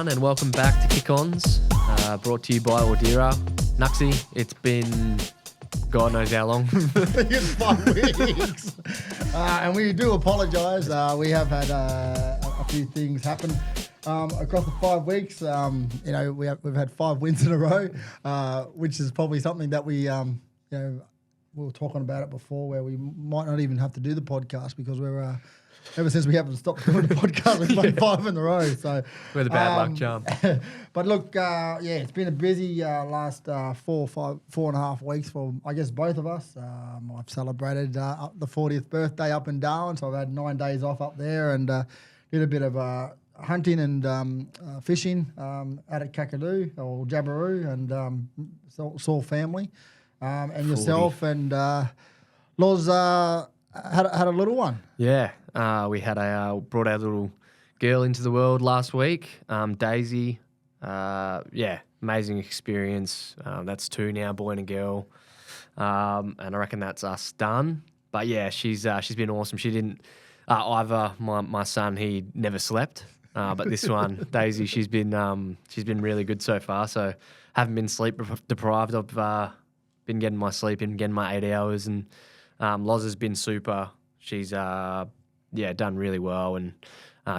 everyone, and welcome back to Kick Ons, brought to you by Ordira. Nuxie, it's been God knows how long. It's 5 weeks. And we do apologise. We have had a few things happen across the 5 weeks. We've had 5 wins in a row, which is probably something that we were talking about it before, where we might not even have to do the podcast because we're ever since we haven't stopped doing the podcast, we've won 5 in a row. So we're the bad luck charm. But look, it's been a busy last 4.5 weeks for, I guess, both of us. I've celebrated the 40th birthday up in Darwin, so I've had 9 days off up there and did a bit of hunting and fishing out at Kakadu or Jabiru and saw family. And 40. Yourself and Loz had a little one. Yeah, we had brought our little girl into the world last week, Daisy. Amazing experience. That's 2 now, boy and a girl, and I reckon that's us done. But yeah, she's been awesome. She didn't either. My son, he never slept, but this one, Daisy, she's been really good so far. So haven't been sleep deprived. I've been getting my sleep and getting my 8 hours, and Loz has been super. She's done really well, and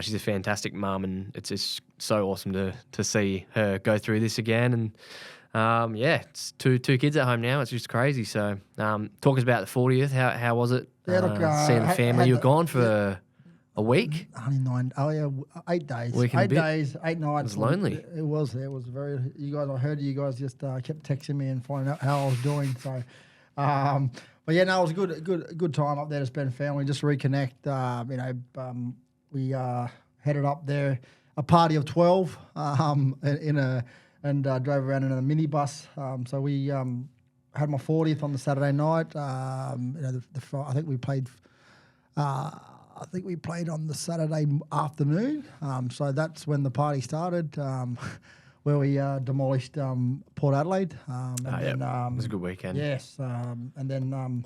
she's a fantastic mum, and it's just so awesome to see her go through this again. And it's two kids at home now. It's just crazy. So talk us about the 40th. How was it? Seeing the family. You were gone for a week? 8 days. 8 days, 8 nights. It was lonely. It was very. I heard you guys just kept texting me and finding out how I was doing. So, but yeah, no, it was a good time up there to spend family, just reconnect. We headed up there, a party of 12, drove around in a minibus. So we had my 40th on the Saturday night. I think we played. I think we played on the Saturday afternoon. So that's when the party started, where we demolished Port Adelaide. It was a good weekend. Yes. And then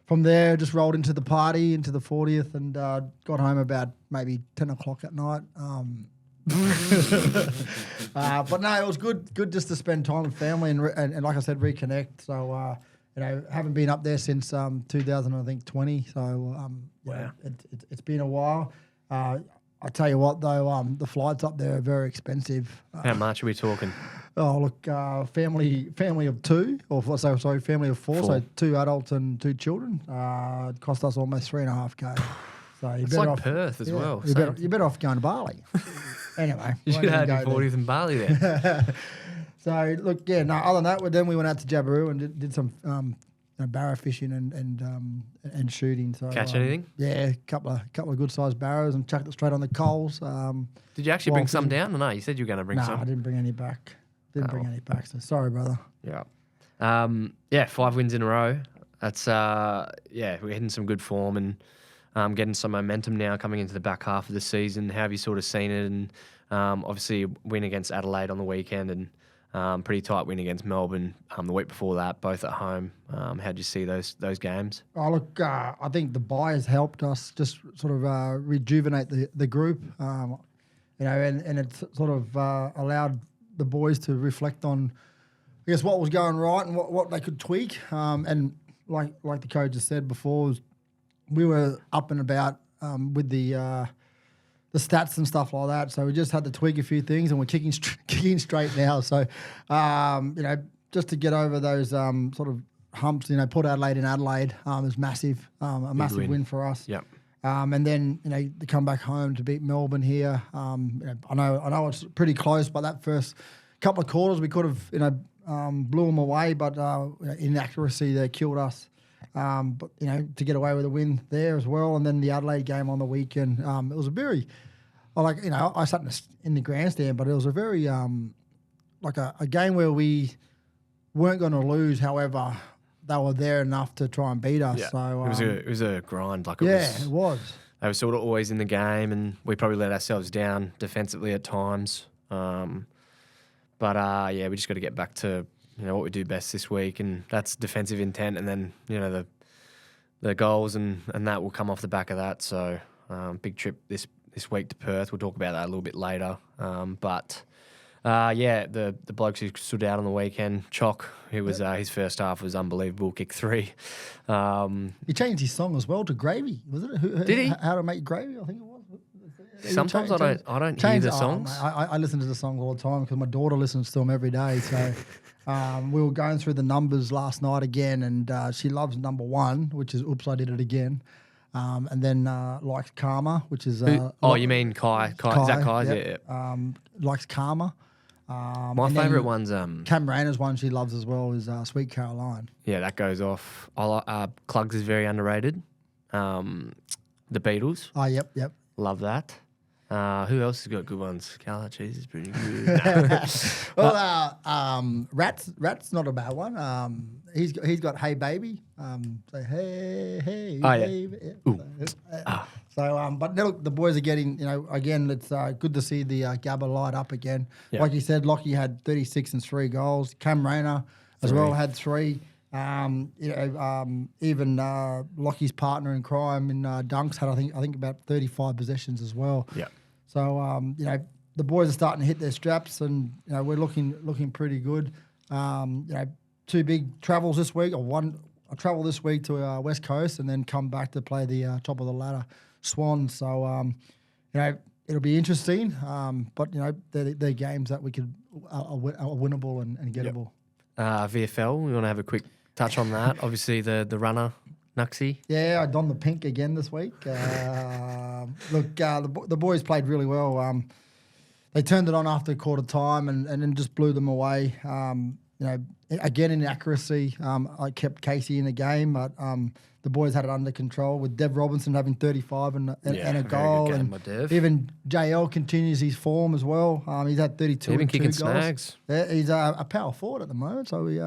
from there, just rolled into the party, into the 40th, and got home about maybe 10 o'clock at night. But no, it was good just to spend time with family and like I said, reconnect. So, haven't been up there since 2020. So, wow. It's been a while. I tell you what, though, the flights up there are very expensive. How much are we talking? Oh, look, family of 2, family of 4, so 2 adults and 2 children. It cost us almost $3.5K. So it's like Perth as well. You're better off going to Bali. Anyway. You should have had your 40th in Bali there. So, look, other than that, then we went out to Jabiru and did some barrow fishing and shooting. So catch anything? Yeah, a couple of good sized barrows and chucked it straight on the coals. Did you actually bring some down? Or no, you said you were going to bring some. No, I didn't bring any back. Bring any back. So sorry, brother. Yeah. 5 wins in a row. That's we're hitting some good form and getting some momentum now coming into the back half of the season. How have you sort of seen it? And obviously win against Adelaide on the weekend and pretty tight win against Melbourne the week before that, both at home. How did you see those games? Oh, look, I think the bye has helped us just sort of rejuvenate the group, and it's sort of allowed the boys to reflect on, I guess, what was going right and what they could tweak. And like the coach has said before, we were up and about with the stats and stuff like that. So we just had to tweak a few things, and we're kicking straight now. So, just to get over those sort of humps, Port Adelaide in Adelaide is massive, a massive win for us. Yep. And then, to come back home to beat Melbourne here. I know it's pretty close, but that first couple of quarters we could have, blew them away, but inaccuracy there killed us. But to get away with a win there as well, and then the Adelaide game on the weekend, it was a very, I sat in the grandstand, but it was a very like a game where we weren't going to lose. However, they were there enough to try and beat us. Yeah. So it was a grind. It was. They were sort of always in the game, and we probably let ourselves down defensively at times. But we just got to get back to what we do best this week, and that's defensive intent, and then the goals and that will come off the back of that. So big trip this this week to Perth. We'll talk about that a little bit later. The blokes who stood out on the weekend, Chock, who was his first half was unbelievable, kick 3. He changed his song as well to Gravy, was it? Did he? How to Make Gravy, I think it was. Sometimes I don't hear the songs. I listen to the songs all the time because my daughter listens to them every day. So we were going through the numbers last night again, and she loves number 1, which is "Oops, I Did It Again," and then likes "Karma," which is you mean Kai? Is that Kai's? Yep. Yeah. Likes "Karma." My favourite one's Cam Rayner's one she loves as well is "Sweet Caroline." Yeah, that goes off. Clugs is very underrated. The Beatles. Oh, yep. Love that. Who else has got good ones? Carla Cheese is pretty good. Rat's not a bad one. He's got "Hey Baby." Say hey Oh, yeah. baby. Ooh. But look, the boys are getting, again, it's good to see the Gabba light up again. Yeah. Like you said, Lockie had 36 and 3 goals. Cam Rayner as well had 3. Even Lockie's partner in crime in Dunks had, I think about 35 possessions as well. Yeah. So, the boys are starting to hit their straps, and we're looking pretty good. 2 big travels this week, a travel this week to West Coast, and then come back to play the top of the ladder Swans. So, it'll be interesting. But they're games that we could are winnable and gettable. Yep. VFL, we want to have a quick touch on that. Obviously, the runner. Nuxie? Yeah, I donned the pink again this week. The boys played really well. They turned it on after quarter time and then just blew them away. Again, in accuracy, I kept Casey in the game, but the boys had it under control with Dev Robinson having 35 and a goal. Good game and by Dev. even JL continues his form as well. He's had 32 Even and 2 kicking goals. snags. Yeah, he's a power forward at the moment, so we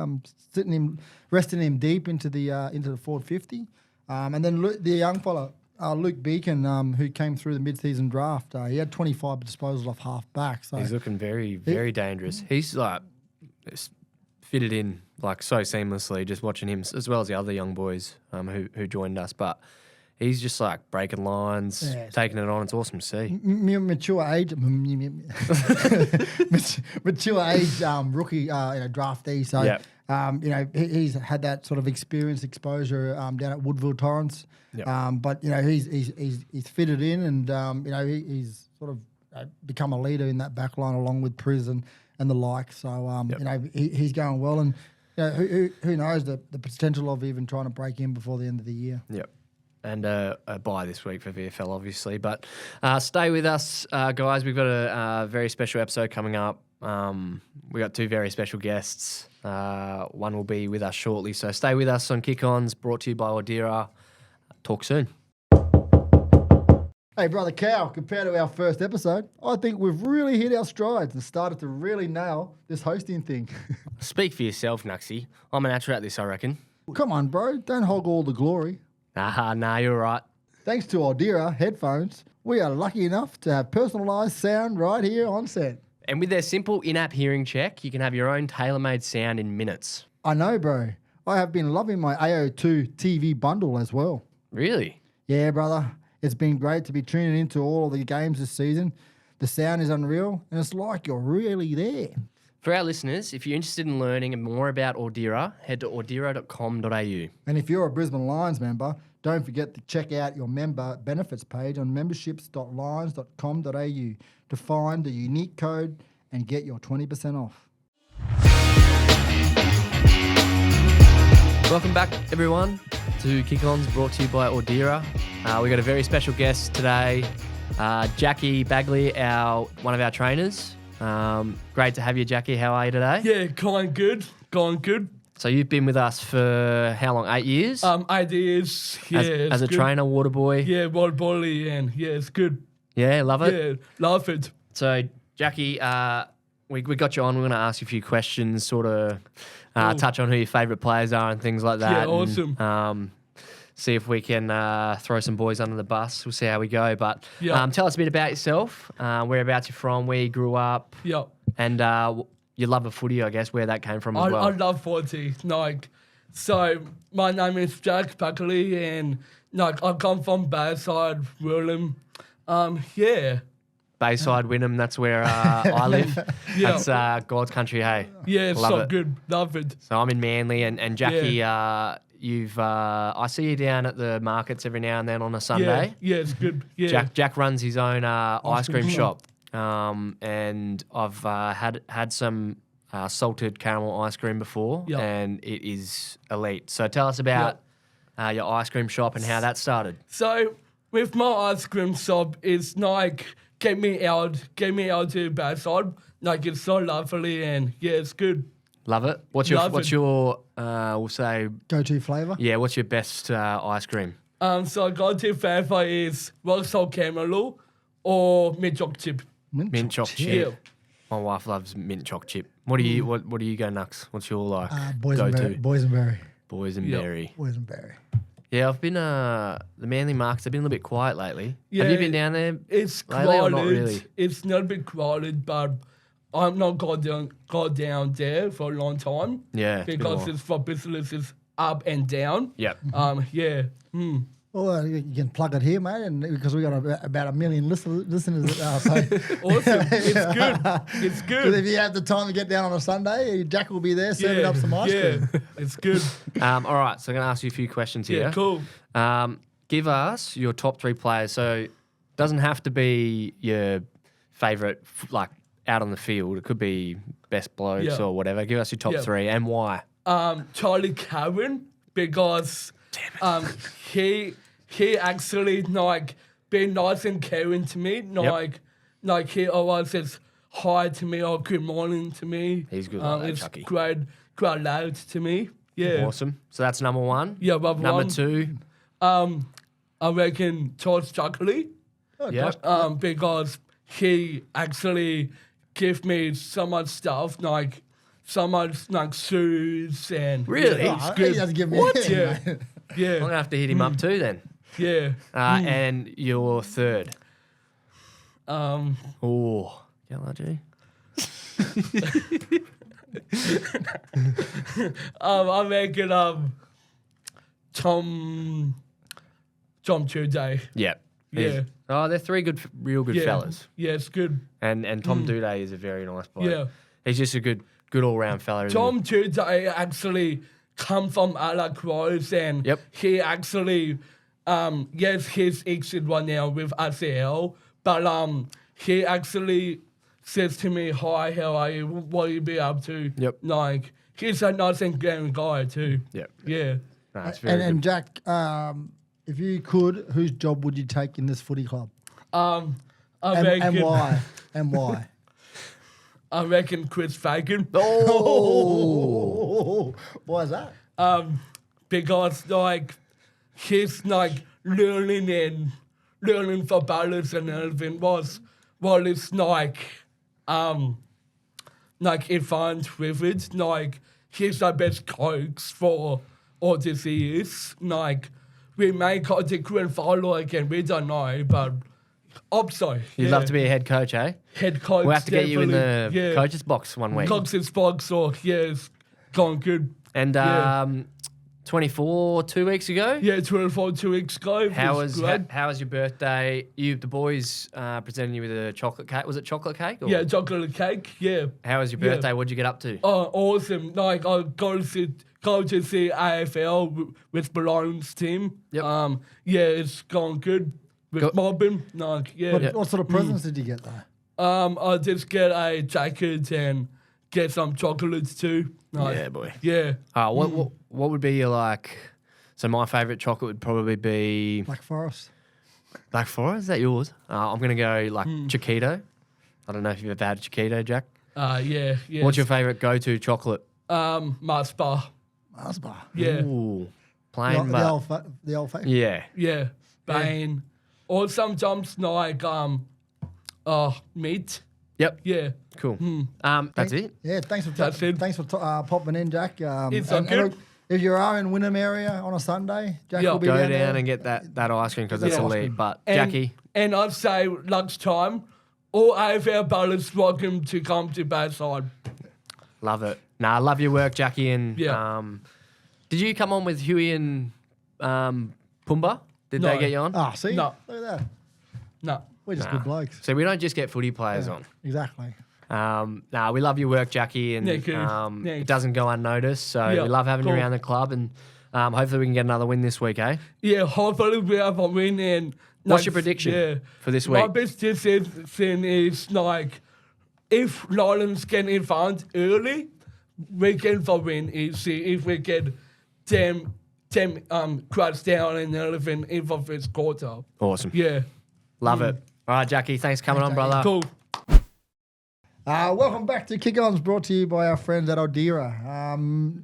resting him deep into the forward 50. And then the young fella, Luke Beacon, who came through the mid-season draft, he had 25 disposals off half back. So he's looking very, very dangerous. He's fitted in so seamlessly, just watching him, as well as the other young boys who joined us. But he's just breaking lines, taking it on. It's awesome to see. Mature age rookie, draftee. So. Yep. He's had that sort of experience, exposure down at Woodville Torrance. Yep. But he's fitted in, and he's sort of become a leader in that back line along with Priz and the like. So he's going well, and who knows the potential of even trying to break in before the end of the year. Yep. And a bye this week for VFL, obviously. But stay with us, guys. We've got a very special episode coming up. We got 2 very special guests. One will be with us shortly. So stay with us on Kick Ons, brought to you by Ordira. Talk soon. Hey, Brother Cow, compared to our first episode, I think we've really hit our strides and started to really nail this hosting thing. Speak for yourself, Nuxie. I'm a natural at this, I reckon. Come on, bro. Don't hog all the glory. Nah, you're right. Thanks to Ordira headphones, we are lucky enough to have personalised sound right here on set. And with their simple in-app hearing check, you can have your own tailor-made sound in minutes. I know, bro. I have been loving my AO2 TV bundle as well. Really? Yeah, brother. It's been great to be tuning into all of the games this season. The sound is unreal, and it's like you're really there. For our listeners, if you're interested in learning more about Ordira, head to ordira.com.au. And if you're a Brisbane Lions member, don't forget to check out your member benefits page on memberships.lions.com.au to find the unique code and get your 20% off. Welcome back, everyone, to Kick Ons, brought to you by Ordira. We got a very special guest today, Jackie Bagley, one of our trainers. Great to have you, Jackie. How are you today? Yeah, going good. So you've been with us for how long? 8 years? 8 years. Yeah, as a good. trainer, water boy. Yeah, water boy, and yeah, it's good. Yeah, love it. Yeah, love it. So Jackie, we got you on. We're going to ask you a few questions, sort of touch on who your favourite players are and things like that. Yeah, awesome. And, see if we can throw some boys under the bus. We'll see how we go. But Yeah. tell us a bit about yourself, whereabouts you're from, where you grew up, Yeah. and your love of footy, I guess, where that came from as well. I love footy. So my name is Jackie Bagley, and I come from Bayside, William. Yeah. Bayside, Wynnum, that's where I live. Yeah. That's God's country, hey. Yeah, Love so it. good. Love it. So I'm in Manly, and Jackie, you've I see you down at the markets every now and then on a Sunday. Yeah, it's good. Yeah. Jack runs his own ice cream cream shop, and I've had some salted caramel ice cream before, Yeah. and it is elite. So tell us about your ice cream shop and how that started. So with my ice cream shop, it's like get me out to Bayside. Like it's so lovely and yeah, it's good. Love it. What's your we'll say Go-to flavour? yeah? What's your best ice cream? So I got to favourite is rock salt caramel or mint chocolate chip. Mint choc chip. Yeah. My wife loves mint choc chip. What do you what do you go Nux? What's your like Boysenberry. Boysenberry. Boysenberry. Yeah, I've been the Manly markets. They've been a little bit quiet lately. Yeah, Have you been down there? It's lately or crowded. not really? It's not a bit crowded, but I'm not got down there for a long time. Yeah, it's been a Because while. it's for businesses up and down. Yep. Yeah. Well, you can plug it here, mate, and because we got about 1 million listeners. So Awesome. It's good. It's so good. if you have the time to get down on a Sunday, Jack will be there serving up some ice cream. It's good. All right, so I'm going to ask you a few questions here. Yeah, cool. Give us your top 3 players. So it doesn't have to be your favourite, like out on the field. It could be best blokes Yeah. or whatever. Give us your top Yeah. 3 and why. Charlie Cowan, because he actually like been nice and caring to me. Like he always says hi to me or good morning to me. He's good like that, It's Chucky. great loud to me. Yeah. Awesome. So that's number 1. Yeah, but Number 2. I reckon George Chuckley. Yeah. Because he actually gave me so much stuff, like so much like shoes and Really? Yeah, Oh, it's he good. doesn't give me What? anything, Yeah. mate. I'm going to Yeah. have to hit him up too then. Yeah. And your 3rd. Oh, Yellow G. I reckon Tom Tuesday. Yeah. Yeah. Oh, they're 3 real good Yeah. fellas. Yeah, it's good. And Tom Duday is a very nice bloke. Yeah. He's just a good all round fella. isn't he? Tom Tuesday actually come from Alacrize and Yep. he actually yes, he's exited right now with ACL, but he actually says to me, "Hi, how are you? What you be up to?" Yep. Like he's a nice and caring guy too. Yep. Yeah. No, it's very And good. Jack, if you could, whose job would you take in this footy club? I And reckon why? And why? I reckon Chris Fagan. Oh, why is that? Because like he's like learning for balance and everything was well it's like advanced with it. Like he's the best coach for all these years. Like we may got the grand final again, we don't know, but upside. You'd love to be a head coach, eh? head coach. We'll have to get you in the definitely, yeah. coach's box one week. Coach's box or it's going good. And Yeah. 24, 2 weeks ago. Yeah, 24 2 weeks ago. How was was great. how was your birthday? The boys presented you with a chocolate cake. Was it chocolate cake? Or? Yeah, chocolate cake. Yeah. How was your Yeah. birthday? What'd you get up to? Oh, awesome! Like I go to see AFL with Lions team. Yep. Yeah, it's going good with Go- mobbing. Like yeah. What sort of presents did you get though? I just get a jacket and get some chocolates too. Like, Yeah, boy. Yeah. What would be your like? So my favourite chocolate would probably be Black Forest. Black Forest. Is that yours? I'm gonna go like Chiquito. I don't know if you've ever had Chiquito, Jack. Yeah. Yeah. What's your favourite go-to chocolate? Mars bar. Mars bar. Yeah. Ooh, plain The but old fashioned. yeah. Yeah. Bane. Or sometimes like meat. Yep. Yeah. Cool. That's it. Yeah, thanks for That's it. thanks for popping in, Jack. It's all good. look, if you are in Wynnum area on a Sunday, Jack Yeah. will be Go down down there. and get that ice cream because it's Yeah. elite. But And, Jackie, And I'd say lunchtime, all AFL ballers welcome to come to Bayside. love it. Nah, I love your work, Jackie. And Yeah. did you come on with Huey and Pumbaa? Did No. they get you on? Ah, see, No. look at that. No. We're just good blokes. So we don't just get footy players on. Exactly. We love your work, Jackie, and it doesn't go unnoticed. So we love having you around the club, and hopefully we can get another win this week, eh? Yeah, hopefully we have a win. And what's your prediction for this week? My best decision is like, if Lions get in front early, we can for win easy. If we get 10 crowds down and 11 in the first quarter. Awesome. Yeah. Love it. All right, Jackie, thanks for coming on, brother. Cool. Welcome back to Kick Ons, brought to you by our friends at Aldera.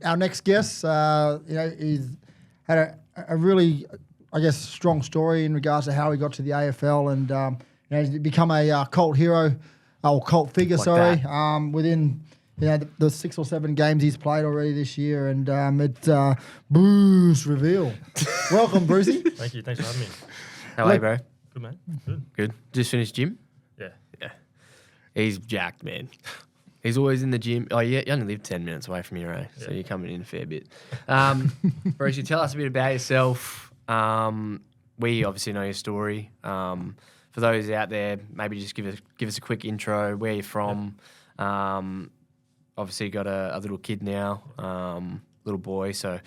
Our next guest, he's had a really, I guess, strong story in regards to how he got to the AFL, and he's become a cult hero, or cult figure, within the 6 or 7 games he's played already this year, and it's Bruce Reville. Welcome, Brucey. Thank you. Thanks for having me. How are you, bro? Good, mate. Good. Good. Just finished gym? Yeah. He's jacked, man. He's always in the gym. Oh, yeah, you only live 10 minutes away from here, eh? So you're coming in a fair bit. Bruce, you tell us a bit about yourself. We obviously know your story. For those out there, maybe just give us a quick intro, where you're from. Obviously, you got a little kid now, little boy. So,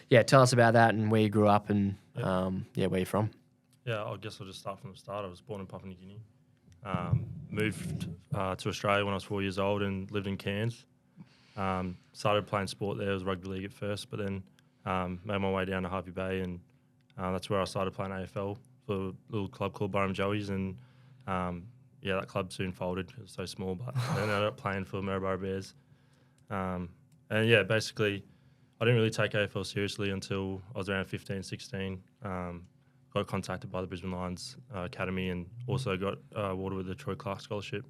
yeah, tell us about that and where you grew up and, where you're from. Yeah, I guess I'll just start from the start. I was born in Papua New Guinea. Moved to Australia when I was 4 years old and lived in Cairns. Started playing sport there. It was rugby league at first, but then made my way down to Harvey Bay, and that's where I started playing AFL for a little club called Byram Joey's, and that club soon folded. It was so small, but then I ended up playing for Maryborough Bears. Basically, I didn't really take AFL seriously until I was around 15, 16. Got contacted by the Brisbane Lions Academy, and also got awarded with the Troy Clark Scholarship,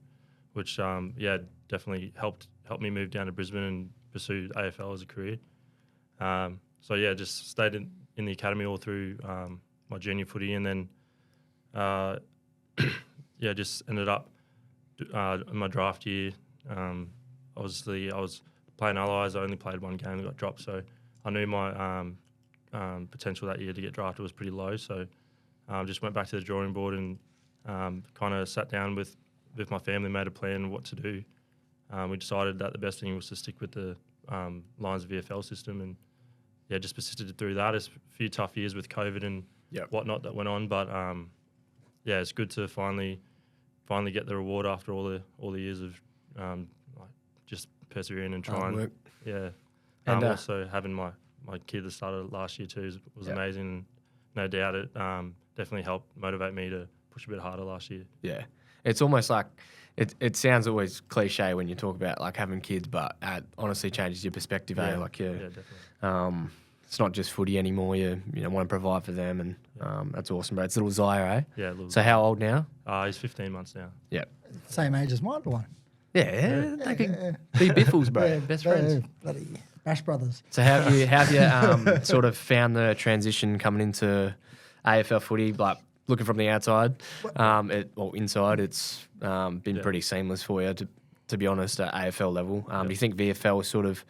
which definitely helped me move down to Brisbane and pursue AFL as a career. Just stayed in the academy all through my junior footy, and then just ended up in my draft year. Obviously, I was playing Allies. I only played one game and got dropped, so I knew my potential that year to get drafted was pretty low. So just went back to the drawing board and kind of sat down with my family, made a plan of what to do. We decided that the best thing was to stick with the Lions VFL system, and just persisted through that. It's a few tough years with COVID and whatnot that went on, but it's good to finally get the reward after all the years of just persevering and trying. And also having my kid that started last year too was amazing. And no doubt it definitely helped motivate me to push a bit harder last year. Yeah, it's almost like it sounds always cliche when you talk about like having kids, but it honestly changes your perspective. Definitely. It's not just footy anymore. You want to provide for them, and that's awesome, bro. It's little Zaya, eh? Yeah. Little so how old now? He's 15 months now. Yeah. Same age as my little one. Yeah, they can be biffles, bro. Best friends. Bloody Bash Brothers. So how have you sort of found the transition coming into AFL footy, like looking from the outside, inside, it's been pretty seamless for you, to be honest, at AFL level. Do you think VFL sort of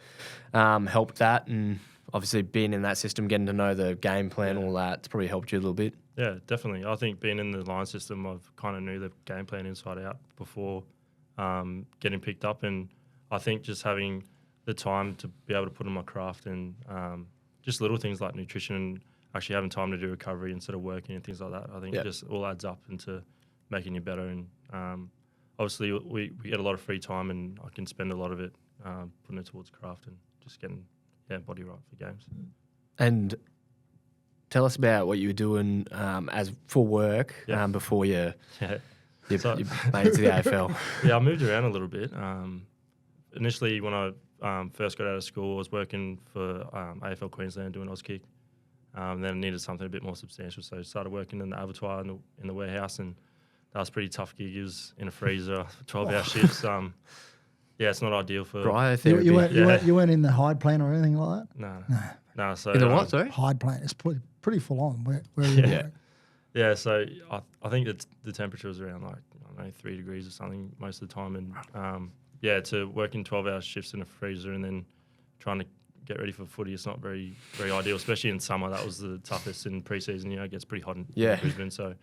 helped that, and obviously being in that system, getting to know the game plan, all that, it's probably helped you a little bit? Yeah, definitely. I think being in the line system, I've kind of knew the game plan inside out before getting picked up, and I think just having the time to be able to put in my craft and just little things like nutrition and actually having time to do recovery instead of working and things like that, I think it just all adds up into making you better. And obviously we get a lot of free time, and I can spend a lot of it putting it towards craft and just getting body right for games. And tell us about what you were doing as for work before you made it to the AFL. Yeah, I moved around a little bit. Initially, when I first got out of school, I was working for AFL Queensland doing Auskick. Then I needed something a bit more substantial, so I started working in the abattoir in the warehouse, and that was a pretty tough gig. It was in a freezer, 12-hour shifts. It's not ideal for cryotherapy. You weren't in the hide plant or anything like that? No. So in the what? Sorry, hide plant. It's pretty full on. Where you work. Yeah. So I think that the temperature was around 3 degrees or something most of the time, and to work in 12-hour shifts in a freezer and then trying to get ready for footy. It's not very ideal, especially in summer. That was the toughest in pre-season. It gets pretty hot in Brisbane, so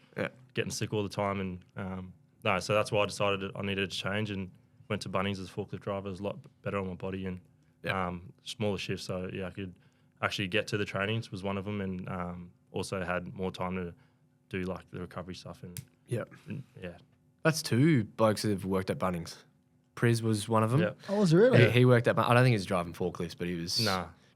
getting sick all the time. And so that's why I decided that I needed to change and went to Bunnings as a forklift driver. It was a lot better on my body and smaller shifts. So I could actually get to the trainings was one of them, and also had more time to do like the recovery stuff. And That's two blokes that have worked at Bunnings. Priz was one of them. Oh, was it really? He worked at. I don't think he was driving forklifts, but he was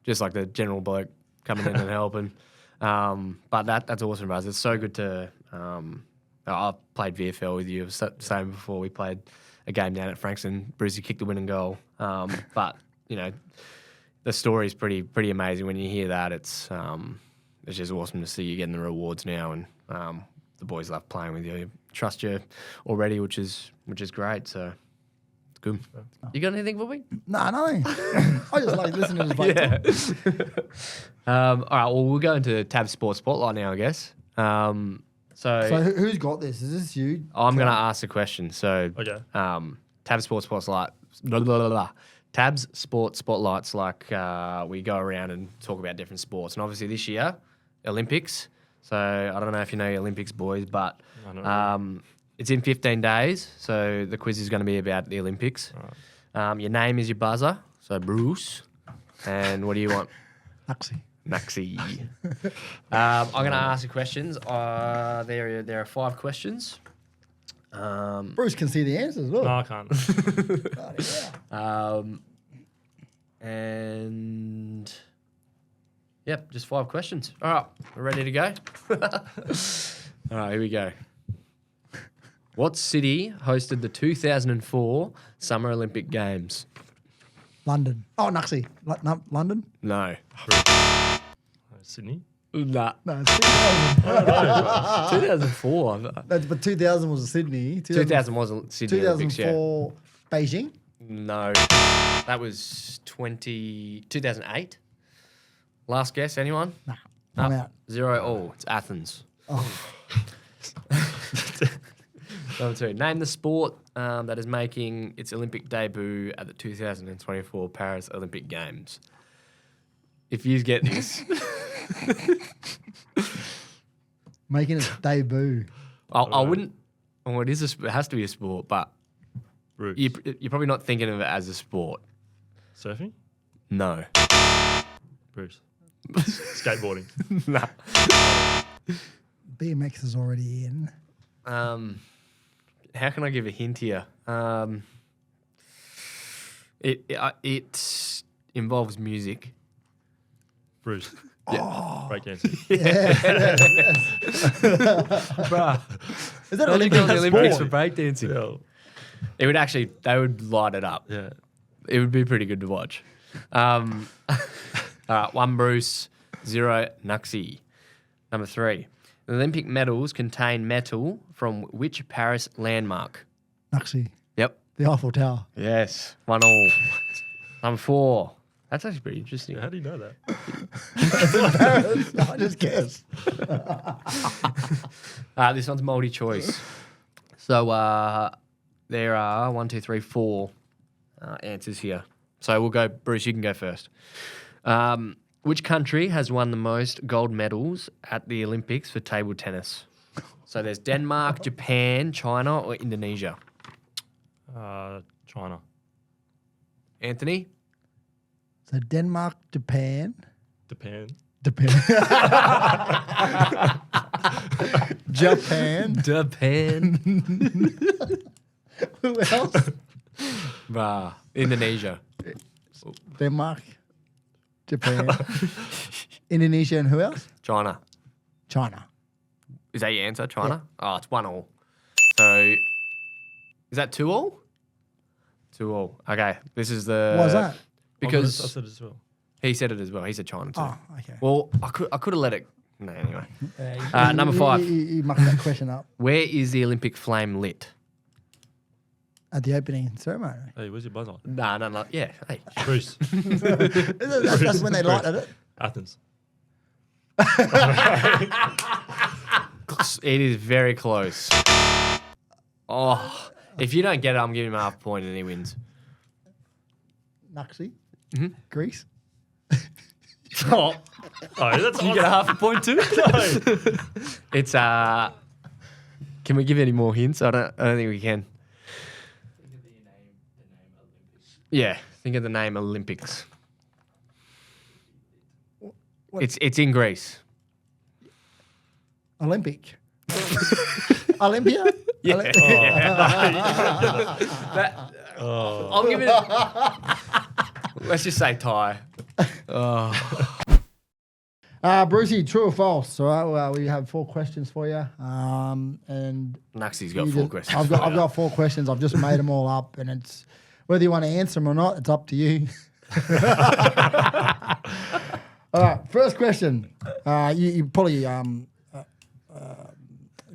just like the general bloke coming in and helping. But that's awesome, Buzz. It's so good to. I played VFL with you. I was saying before we played a game down at Frankston. Brucey kicked the winning goal. But the story is pretty amazing when you hear that. It's just awesome to see you getting the rewards now, and the boys love playing with you. Trust you already, which is great. So. Good. You got anything for me? No, nothing. I just like listening to this bloke talk. All right, well, we'll go into Tab Sports Spotlight now, I guess. So who's got this? Is this you? I'm going to ask a question. So, Tab Sports Spotlight. Tabs Sports Spotlight's like we go around and talk about different sports. And obviously this year, Olympics. So I don't know if you know Olympics, boys, but it's in 15 days, so the quiz is going to be about the Olympics. Right. Your name is your buzzer, so Bruce. And what do you want? Naxi. I'm going to ask you questions. There are 5 questions. Bruce can see the answers as well. No, I can't. And yep, just 5 questions. All right, we're ready to go. All right, here we go. What city hosted the 2004 Summer Olympic Games? London. Oh, Nuxie. London? No. Sydney? Nah. No, it's 2000. 2004. But 2000 was Sydney. 2000 wasn't Sydney Olympics, 2004 Beijing? No. That was 2008. Last guess, anyone? Nah, I'm out. 0 all. It's Athens. Oh. Number 2. Name the sport that is making its Olympic debut at the 2024 Paris Olympic Games. If you get this. Making its debut. I wouldn't. Well, it has to be a sport, but you're probably not thinking of it as a sport. Surfing? No. Bruce. Skateboarding. No. BMX is already in. How can I give a hint here? It involves music. Bruce. Yeah. Breakdancing. Bruh. Is that Olympics for sport? breakdancing? Yeah. It would actually, they would light it up. Yeah. It would be pretty good to watch. All right, 1 Bruce, 0 Nuxie. Number 3. The Olympic medals contain metal from which Paris landmark? Nuxie. Yep. The Eiffel Tower. Yes. 1 all. Number 4. That's actually pretty interesting. How do you know that? I just guess. This one's multi-choice. So there are 1, 2, 3, 4 answers here. So we'll go, Bruce, you can go first. Which country has won the most gold medals at the Olympics for table tennis? So there's Denmark, Japan, China, or Indonesia. China. Anthony? So Denmark, Japan. Japan. Japan. Who else? Indonesia. Denmark, Japan, Indonesia, and who else? China. Is that your answer, China? Yeah. Oh, it's 1 all. So is that 2 all? 2 all. Okay. This is the... Why is that? Because I said it as well. he said it as well. He said China too. Oh, okay. Well, I could have let it... No, anyway. Number 5. You mucked that question up. Where is the Olympic flame lit? At the opening ceremony. Hey, where's your buzzer? No. Yeah. Hey. Bruce. That's when they lighted it. Athens. It is very close. Oh, if you don't get it, I'm giving him a half point and he wins. Nuxie. Mhm. Greece. Oh, that's you get a half a point too. It's Can we give any more hints? I don't think we can. Think of the name Olympics. Yeah, think of the name Olympics. What? It's in Greece. Olympic. Olympia? Yeah. I'll give it. Let's just say tie. Brucey, true or false? So we have 4 questions for you. And Naxi's got you 4 just- questions. I've got 4 questions. I've just made them all up, and it's whether you want to answer them or not. It's up to you. All right, first question. You probably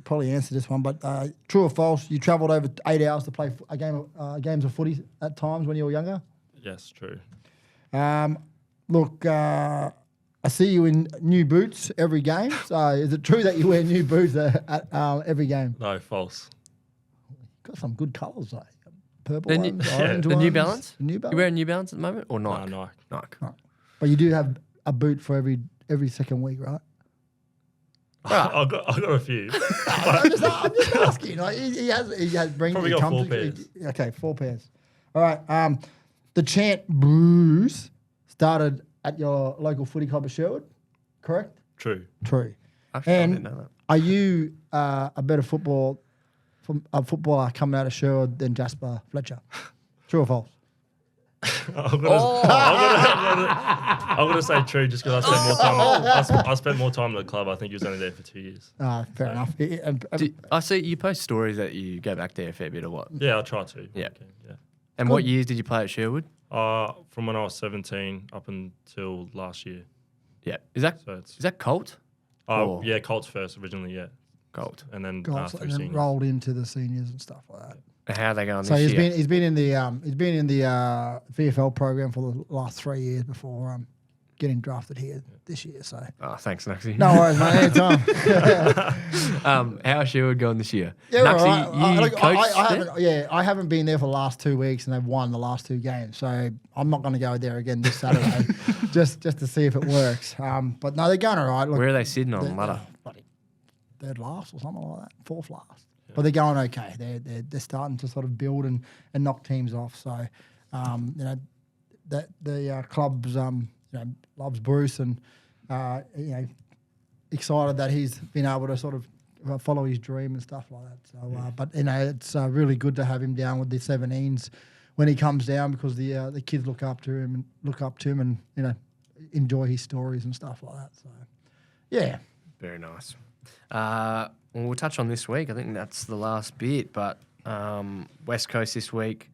probably answered this one, but true or false? You travelled over 8 hours to play games of footy at times when you were younger. Yes, true. Look, I see you in new boots every game. So is it true that you wear new boots at every game? No, false. Got some good colours, though. Purple The, ones, new, orange the ones. New Balance? New Balance. You wearing New Balance at the moment or Nike? Nike. Nike. But you do have a boot for every second week, right? I've got a few. I'm just asking. Like, he has bring. Probably he got comes 4 pairs. Okay, 4 pairs. All right. The chant Bruce started at your local footy club of Sherwood, correct? True. True. Actually, I And didn't know that. are you a better footballer coming out of Sherwood than Jasper Fletcher? True or false? I'm gonna say true just because I spent more time. I spent more time at the club. I think he was only there for 2 years. Fair enough. I see you post stories that you go back there a fair bit or what? Yeah, I'll try to. Yeah. Okay, yeah. And what years did you play at Sherwood? From when I was 17 up until last year. Yeah. Is So it's that Colt? Or- yeah, Colts first originally, yeah, Colt. and then Goals, through and then seniors. rolled into the seniors and stuff like that. And how are they going So this year? he's been in the VFL program for the last 3 years before getting drafted here this year. So Oh, thanks, Naxi. no worries, mate. Anytime. How's Sherwood going this year? Yeah, Naxi, right. you Look, coached I there? haven't. Yeah, I haven't been there for the last 2 weeks, and they've won the last 2 games. So I'm not going to go there again this Saturday, just to see if it works. But no, they're going all right. Look, Where are they sitting on the they're- ladder? bloody 3rd last or something like that, 4th last. But they're going okay. They're starting to sort of build and knock teams off. So, the club's loves Bruce and excited that he's been able to sort of follow his dream and stuff like that. So, but it's really good to have him down with the 17s when he comes down because the kids look up to him and enjoy his stories and stuff like that. So, yeah. Very nice. Well, we'll touch on this week. I think that's the last bit. But West Coast this week.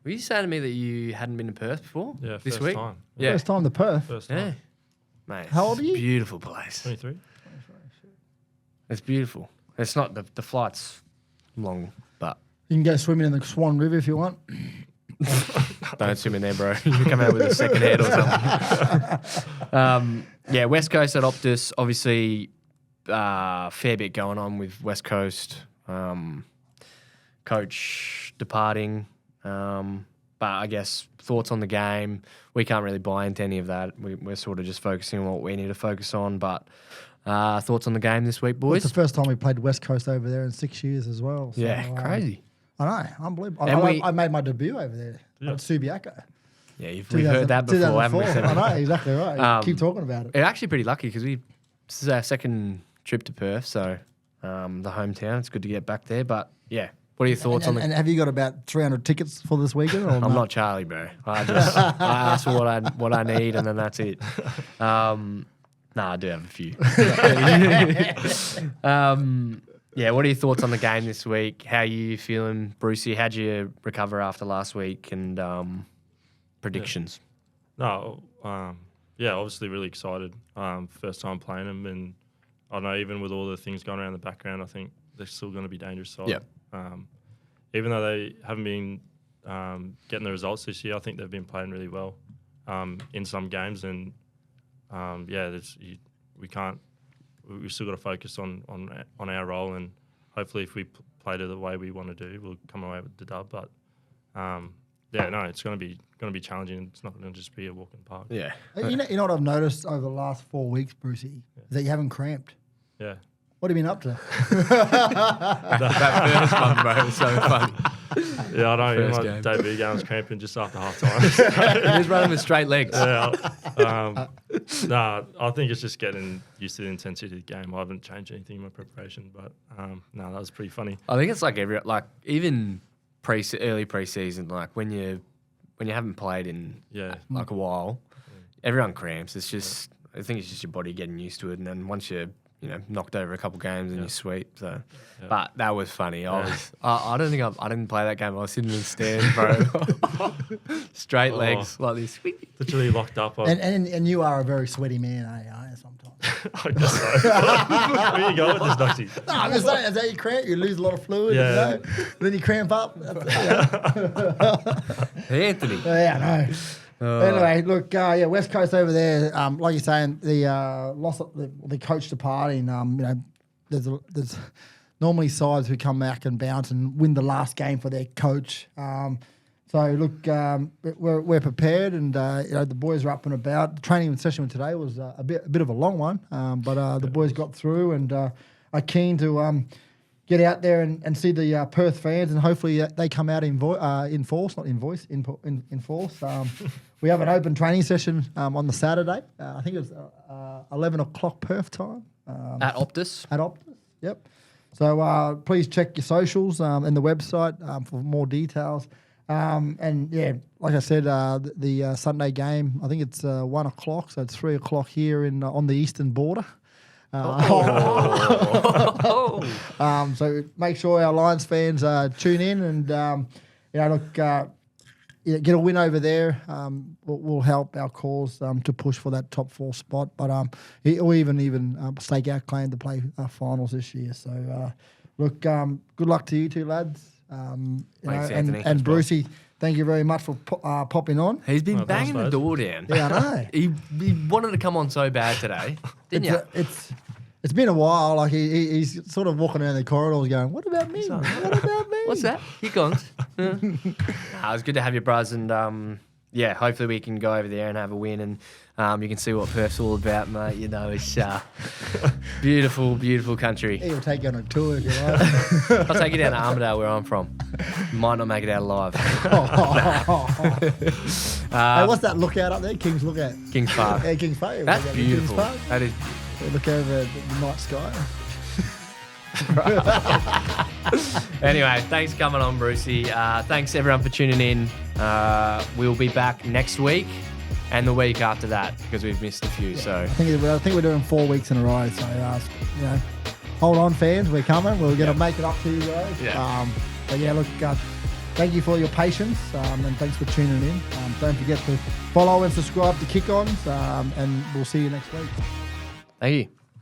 Were you saying to me that you hadn't been to Perth before? Yeah, this first week. time. Yeah, First time to Perth. First yeah, time. mate. How old are you? Beautiful place. 23. It's beautiful. It's not the flight's long, but You can go swimming in the Swan River if you want. don't swim in there, bro. You come out with a second head or something. Yeah, West Coast at Optus. Obviously, fair bit going on with West Coast. Coach departing. But I guess thoughts on the game. We can't really buy into any of that. We're sort of just focusing on what we need to focus on. But thoughts on the game this week, boys? It's the first time we played West Coast over there in 6 years as well. So, Yeah, crazy. I know, unbelievable. And I made my debut over there Yeah. at Subiaco. Yeah, we've heard that before, haven't we? 2004. I know, exactly right. Keep talking about it. We're actually pretty lucky because this is our second trip to Perth, so the hometown. It's good to get back there. But yeah, what are your thoughts on the? And have you got about 300 tickets for this weekend? Or I'm not Charlie, bro. I ask for what I need, and then that's it. I do have a few. Yeah, what are your thoughts on the game this week? How are you feeling, Brucey? How'd you recover after last week? And predictions? No, obviously really excited. First time playing them, and I know even with all the things going around in the background, I think they're still going to be dangerous side. Yep. Even though they haven't been getting the results this year, I think they've been playing really well in some games, and we've still got to focus on our role, and hopefully if we play to the way we want to do, we'll come away with the dub. But yeah, no, it's gonna be challenging. It's not gonna just be a walk in the park. Yeah. You know what I've noticed over the last 4 weeks, Brucey, is that you haven't cramped. Yeah. What have you been up to? that first one, bro, was so funny. Yeah, I know. In First my game. debut game, I was cramping just after half time. He was running with straight legs. Yeah. I think it's just getting used to the intensity of the game. I haven't changed anything in my preparation, but that was pretty funny. I think it's like even early pre-season, like when you haven't played in like a while, everyone cramps. It's just I think it's just your body getting used to it, and then once you're knocked over a couple games and you're sweet. So, but that was funny. I don't think I didn't play that game. I was sitting in the stand, bro. Straight legs like this. Literally locked up. And you are a very sweaty man, eh? Sometimes. I guess so. Where you go with this, Duxie? No, I'm just saying, as you cramp, you lose a lot of fluid. Yeah. Then you cramp up. Hey, Anthony. Yeah, I know. Anyway, look, West Coast over there. Like you're saying, the loss of the coach departing. There's normally sides who come back and bounce and win the last game for their coach. So look, we're prepared, and the boys are up and about. The training session today was a bit of a long one, but the boys got through and are keen to get out there and see the Perth fans, and hopefully they come out in force, not in voice, in force. We have an open training session on the Saturday. I think it's 11 o'clock Perth time. At Optus. At Optus, yep. So please check your socials and the website for more details. And yeah, like I said, the Sunday game, I think it's 1 o'clock, so it's 3 o'clock here on the eastern border. So make sure our Lions fans tune in and get a win over there. Will help our cause to push for that top 4 spot, but or even stake our claim to play finals this year. So look, good luck to you two lads. Thanks, Anthony. And Brucey, thank you very much for popping on. He's been banging the door down. Yeah, I know. He wanted to come on so bad today, didn't you? It's been a while. Like he's sort of walking around the corridors going, "What about me? What about me? What's that? Kick Ons. It was good to have you, bros, and hopefully we can go over there and have a win, and you can see what Perth's all about, mate. It's beautiful, beautiful country. He'll take you on a tour if you like. I'll take you down to Armidale, where I'm from. Might not make it out alive. Hey, what's that lookout up there? King's Lookout. Kings Park. Yeah, King's Park. That's beautiful. King's Park. That is. Look over the night sky. Anyway, thanks for coming on, Brucey. Thanks everyone for tuning in. We'll be back next week and the week after that because we've missed a few. So I think we're doing 4 weeks in a row. So hold on, fans. We're coming. We're going to make it up to you guys. Yeah. But yeah, look. Thank you for your patience and thanks for tuning in. Don't forget to follow and subscribe to Kick Ons, and we'll see you next week. thank you.